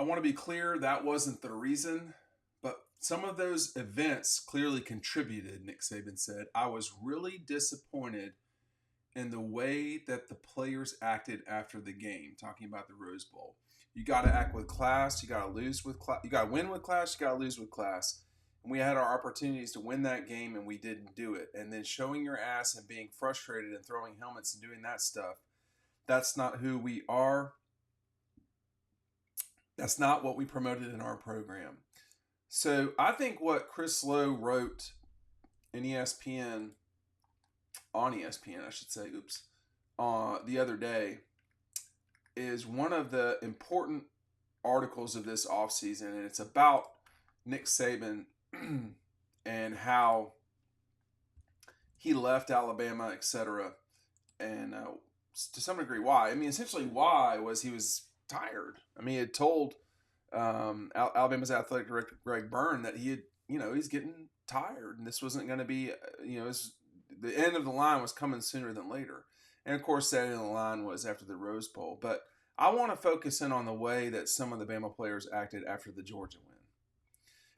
want to be clear that wasn't the reason, but some of those events clearly contributed, Nick Saban said. I was really disappointed in the way that the players acted after the game, talking about the Rose Bowl. You got to act with class, you got to lose with class, you got to win with class, you got to lose with class. And we had our opportunities to win that game and we didn't do it. And then showing your ass and being frustrated and throwing helmets and doing that stuff, that's not who we are. That's not what we promoted in our program. So I think what Chris Lowe wrote in ESPN, on ESPN, I should say, the other day, is one of the important articles of this offseason, and it's about Nick Saban and how he left Alabama, etc., and to some degree why. I mean, essentially why was he was tired. I mean, he had told Alabama's athletic director Greg Byrne that he had, he's getting tired, and this wasn't going to be, the end of the line was coming sooner than later. And of course, that end of the line was after the Rose Bowl. But I want to focus in on the way that some of the Bama players acted after the Georgia win,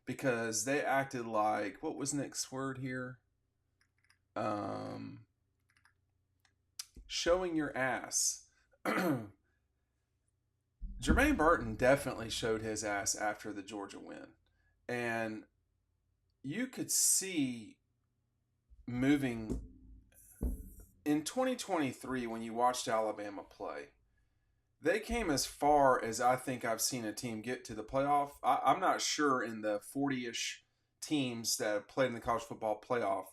because they acted like, what was Nick's word here? Showing your ass. Jermaine Burton definitely showed his ass after the Georgia win. And you could see moving in 2023 when you watched Alabama play. They came as far as I think I've seen a team get to the playoff. I'm not sure in the 40-ish teams that have played in the college football playoff.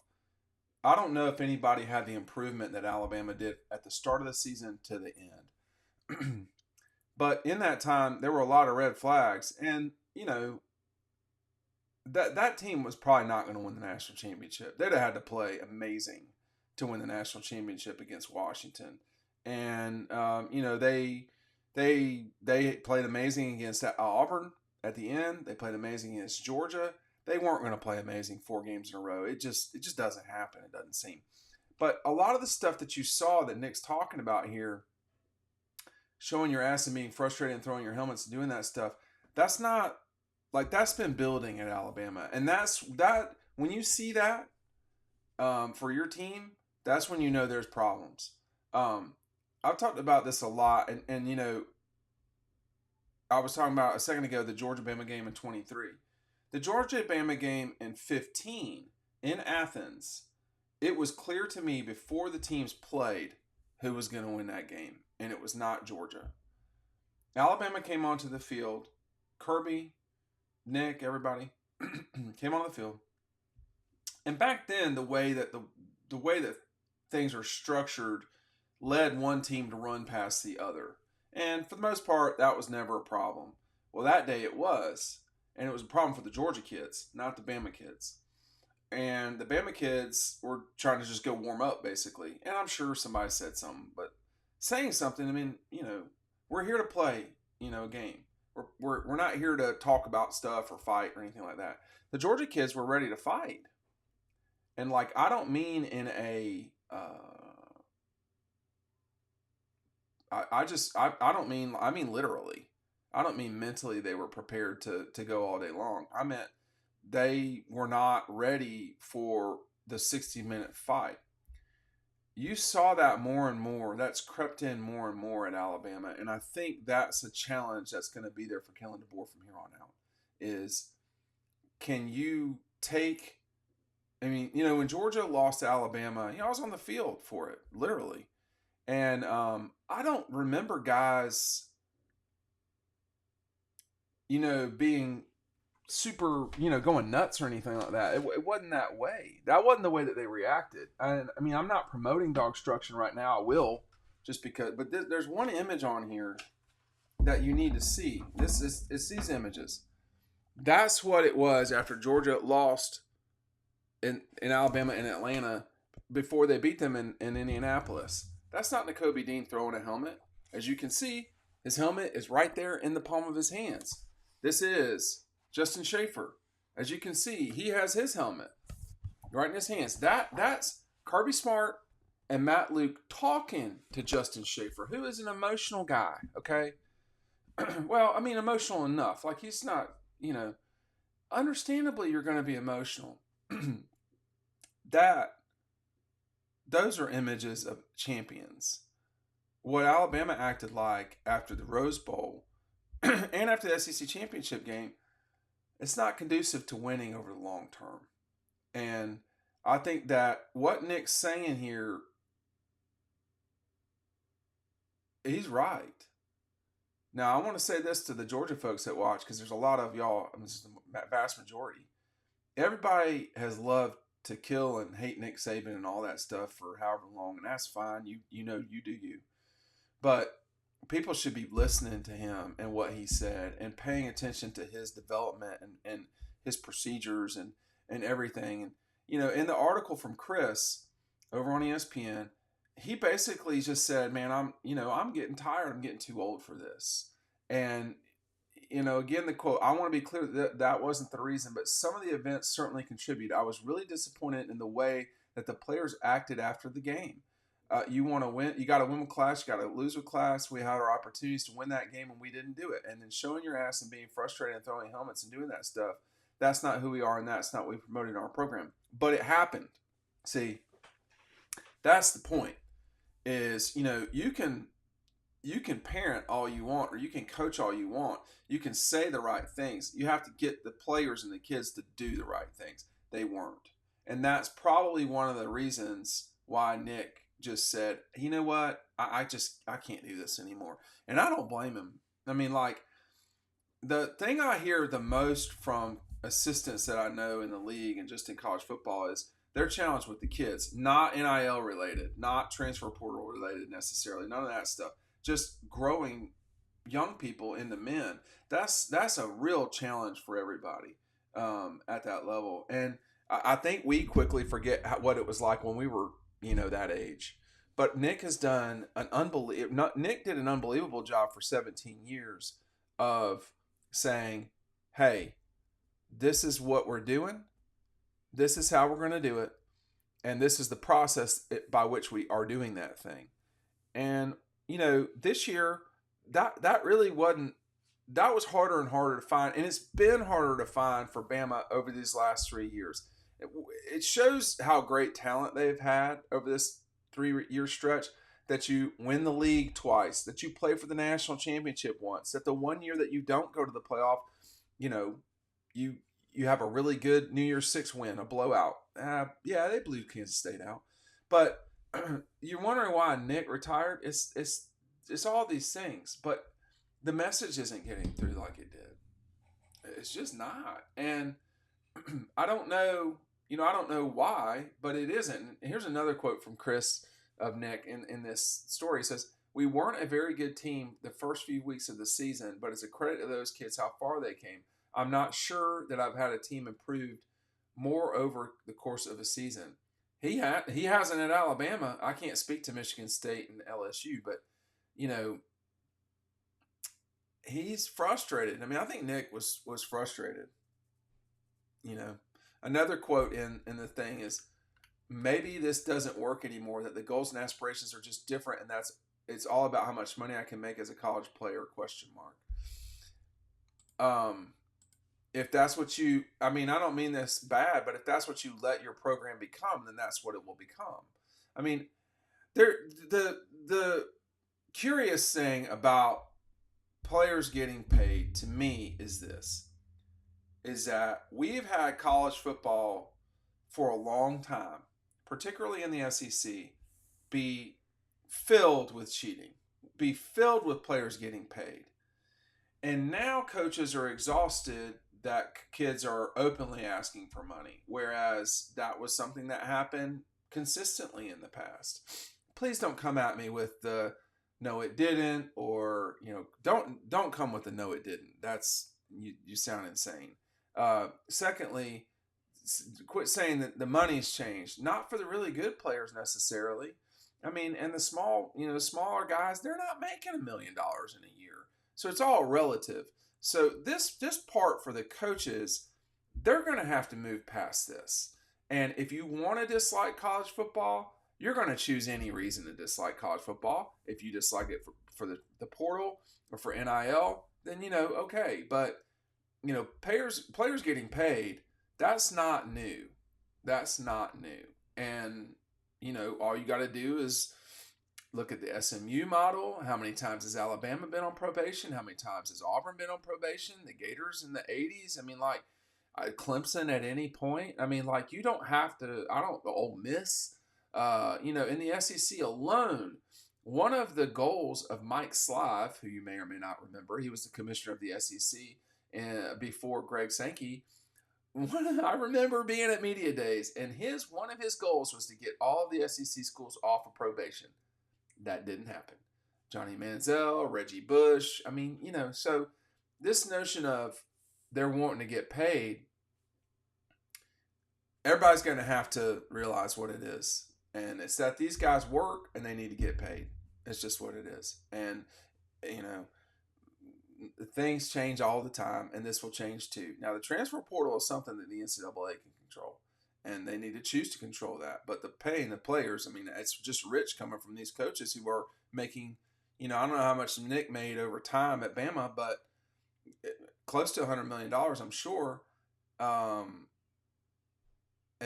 I don't know if anybody had the improvement that Alabama did at the start of the season to the end. But in that time, there were a lot of red flags. And, that team was probably not going to win the national championship. They'd have had to play amazing to win the national championship against Washington. And, they played amazing against Auburn at the end. They played amazing against Georgia. They weren't going to play amazing 4 games in a row. It just doesn't happen. It doesn't seem. But a lot of the stuff that you saw that Nick's talking about here, showing your ass and being frustrated and throwing your helmets and doing that stuff, that's not, like, that's been building at Alabama. And that when you see that for your team, that's when you know there's problems. I've talked about this a lot, and I was talking about a second ago the Georgia-Bama game in 23. The Georgia-Bama game in 15 in Athens, it was clear to me before the teams played who was going to win that game, and it was not Georgia. Alabama came onto the field. Kirby, Nick, everybody came on the field. And back then, the way that things are structured led one team to run past the other. And for the most part, that was never a problem. Well, that day it was. And it was a problem for the Georgia kids, not the Bama kids. And the Bama kids were trying to just go warm up, basically. And I'm sure somebody said something. But saying something, I mean, we're here to play, a game. We're not here to talk about stuff or fight or anything like that. The Georgia kids were ready to fight. And, I don't mean in a... I mean literally. I don't mean mentally they were prepared to go all day long. I meant they were not ready for the 60-minute fight. You saw that more and more. That's crept in more and more at Alabama. And I think that's a challenge that's going to be there for Kellen DeBoer from here on out. Is, can you take... I mean, when Georgia lost to Alabama, I was on the field for it, literally. And I don't remember guys, being super, going nuts or anything like that. It wasn't that way. That wasn't the way that they reacted. And I mean, I'm not promoting dog structure right now. I will, just because. But there's one image on here that you need to see. It's these images. That's what it was after Georgia lost in Alabama and Atlanta before they beat them in Indianapolis. That's not Nakobe Dean throwing a helmet. As you can see, his helmet is right there in the palm of his hands. This is Justin Schaefer. As you can see, he has his helmet right in his hands. That's Kirby Smart and Matt Luke talking to Justin Schaefer, who is an emotional guy, okay? well, I mean, emotional enough. Like he's not, understandably, you're going to be emotional. that those are images of champions. What Alabama acted like after the Rose Bowl and after the SEC championship game, it's not conducive to winning over the long term. And I think that what Nick's saying here, he's right. Now, I want to say this to the Georgia folks that watch, because there's a lot of y'all, I mean, this is the vast majority. Everybody has loved to kill and hate Nick Saban and all that stuff for however long, and that's fine. You know, you do you. But people should be listening to him and what he said and paying attention to his development and his procedures and everything. And, in the article from Chris over on ESPN, he basically just said, man, I'm getting tired. I'm getting too old for this. And, again, the quote, I want to be clear that wasn't the reason, but some of the events certainly contribute. I was really disappointed in the way that the players acted after the game. You want to win. You got to win with class. You got to lose with class. We had our opportunities to win that game, and we didn't do it. And then showing your ass and being frustrated and throwing helmets and doing that stuff, that's not who we are, and that's not what we promoted in our program. But it happened. See, that's the point. Is you can parent all you want, or you can coach all you want. You can say the right things. You have to get the players and the kids to do the right things. They weren't, and that's probably one of the reasons why Nick just said, you know what, I can't do this anymore. And I don't blame him. I mean, like, the thing I hear the most from assistants that I know in the league and just in college football is they're challenged with the kids, not NIL related, not transfer portal related necessarily, none of that stuff. Just growing young people into men. That's a real challenge for everybody at that level. And I think we quickly forget what it was like when we were, that age. But Nick has done Nick did an unbelievable job for 17 years of saying, hey, this is what we're doing. This is how we're going to do it. And this is the process by which we are doing that thing. And, this year, that really wasn't, that was harder and harder to find. And it's been harder to find for Bama over these last 3 years. It shows how great talent they've had over this 3-year stretch, that you win the league twice, that you play for the national championship once, that the 1 year that you don't go to the playoff, you have a really good New Year's Six win, a blowout. Yeah, they blew Kansas State out. But you're wondering why Nick retired. It's all these things, but the message isn't getting through like it did. It's just not. And I don't know, I don't know why, but it isn't. Here's another quote from Chris of Nick in this story. He says, we weren't a very good team the first few weeks of the season, but it's a credit to those kids how far they came. I'm not sure that I've had a team improved more over the course of a season. He hasn't at Alabama. I can't speak to Michigan State and LSU, but, he's frustrated. I mean, I think Nick was frustrated. Another quote in the thing is, maybe this doesn't work anymore, that the goals and aspirations are just different, and it's all about how much money I can make as a college player, ? If that's what I don't mean this bad, but if that's what you let your program become, then that's what it will become. I mean, the curious thing about players getting paid to me is that we've had college football for a long time, particularly in the SEC, be filled with cheating, be filled with players getting paid. And now coaches are exhausted that kids are openly asking for money, whereas that was something that happened consistently in the past. Please don't come at me with the no it didn't, or don't come with the no it didn't. That's you sound insane. Secondly, quit saying that the money's changed, not for the really good players necessarily. I mean, and the smaller guys, they're not making $1 million in a year. So it's all relative. So this part for the coaches, they're going to have to move past this. And if you want to dislike college football, you're going to choose any reason to dislike college football. If you dislike it for the portal or for NIL, then, okay. But, players getting paid, that's not new. That's not new. And, all you got to do is look at the SMU model. How many times has Alabama been on probation? How many times has Auburn been on probation? The Gators in the 80s? I mean, like, Clemson at any point. I mean, like, you don't have to, Ole Miss, in the SEC alone, one of the goals of Mike Slive, who you may or may not remember, he was the commissioner of the SEC before Greg Sankey. I remember being at media days, and one of his goals was to get all the SEC schools off of probation. That didn't happen. Johnny Manziel, Reggie Bush. I mean, so this notion of they're wanting to get paid, everybody's going to have to realize what it is. And it's that these guys work and they need to get paid. It's just what it is. And, things change all the time, and this will change too. Now, the transfer portal is something that the NCAA can control, and they need to choose to control that. But the paying the players, I mean, it's just rich coming from these coaches who are making, I don't know how much Nick made over time at Bama, but close to $100 million, I'm sure. And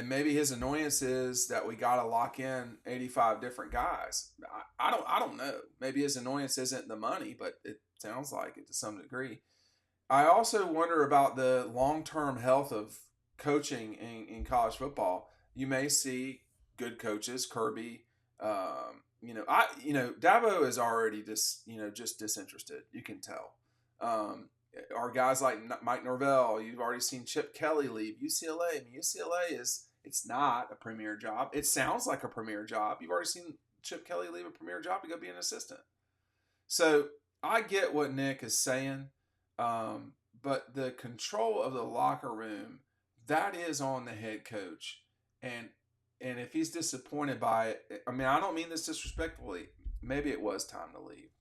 maybe his annoyance is that we got to lock in 85 different guys. I don't know. Maybe his annoyance isn't the money, but it sounds like it to some degree. I also wonder about the long-term health of coaching in college football. You may see good coaches, Kirby. Dabo is already just disinterested. You can tell. Our guys like Mike Norvell, you've already seen Chip Kelly leave UCLA. I mean, UCLA it's not a premier job. It sounds like a premier job. You've already seen Chip Kelly leave a premier job to go be an assistant. So I get what Nick is saying, but the control of the locker room, that is on the head coach. And if he's disappointed by it, I mean, I don't mean this disrespectfully. Maybe it was time to leave.